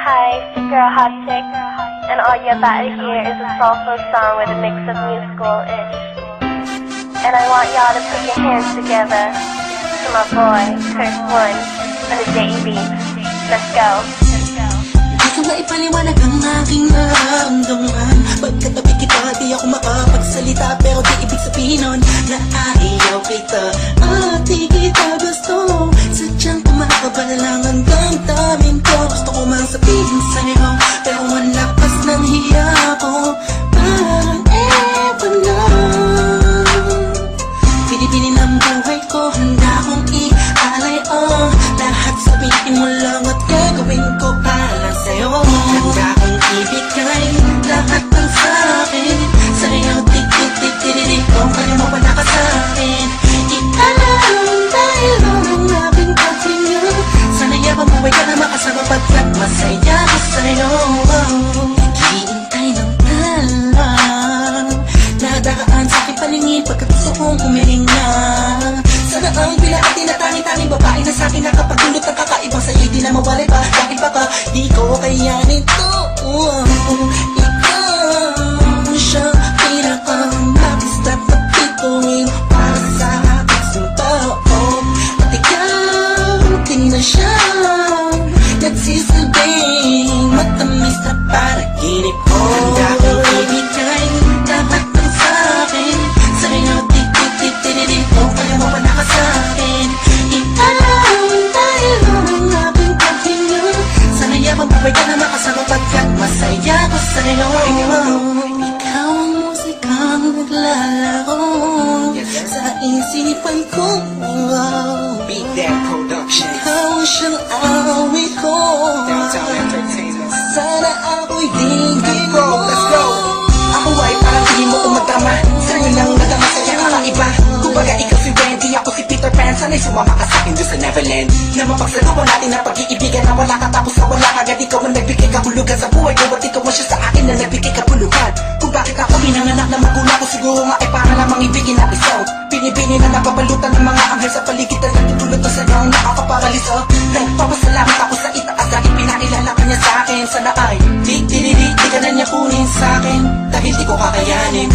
Hi, it's your girl Hot Chick, and all you're about to hear is a soulful song with a mix of musical-ish. And I want y'all to put your hands together to my boy, Kirk One, and the J.E.B. Let's go. Di ko nga ipaliwanag ang aking nararamdaman. Pagkatabi kita, di ako makapagsalita, pero di ibig sabihin nun na ayaw kita at di kita gusto. Sadyang kumakabala lang ang damdamin ko. Gusto ko mang sabihin sa'yo, pero malakas ng hiya ko. Parang ewan lang, pinipinin ang buhay ko, handa kong ialay ang lahat. Sabihin mo lang at gagawin ko para sa'yo. Handa kong ibigay lahat ng sa'kin sa'yo. Dik-dik-dik-dik-dik kung kaya mawala ka sa'kin. Ikalam dahil ang aking paghinga. Sana yabang buhay ka na makasama pagkat masaya ko sa'yo. Naghihintay ng talang nadaan sa aking paningin pagkat gusto kong humihinga. Sana ang pinakatin na tanging-tanging babae na sa'kin nakapagdulot ng kakaibang sa'yo di na mawalay pa. Bakit baka di ko kayanin to? Ikaw siyang pinakamabis na pagpituin para sa aking sinto. At ikaw, di na siya nagsisilbing matamis na panaginip ko. Handa kong ibigay lahat ng sa'kin sa'yo. Dik-dik-dik-dik-dik kung kaya mo pa ka sa'kin. Ikaw dahil ang aking paghinga. Sana yabang buhay ka na makasama pagkat masaya ko sa'yo. Ikaw ang musikang naglalaro sa isipan ko. Beat That Productions, Ikaw ang siyang awit ko. Downtown Entertainment. Sana ako'y digin Let's mo. go, let's go. Ako ay parang hindi mo umatama. Sa'yo lang nadama sa'yo kakaiba. Kumbaga ikaw si Wendy, ako si Peter Pan. Sana'y sumama ka sa'kin doon sa Neverland. Na mapagsaluhan natin ang pag-iibigan na wala ka tapos na wala agad. Ikaw ang nagbigay kahulugan sa buhay ko at ikaw ang siya sa akin na nagbigay kabuluhan. Kung bakit ako pinanganak na magulang ko, siguro nga ay para lamang ibigin ang isang binibini na napabalutan ng mga anghel sa paligid na nagtutulot na sa'yo ang nakakaparaliso. Nagpapasalamat ako sa itaas dahil pinailala ka niya sa'kin. Sana ay di ka na niya kunin sa'kin dahil di ko kakayanin.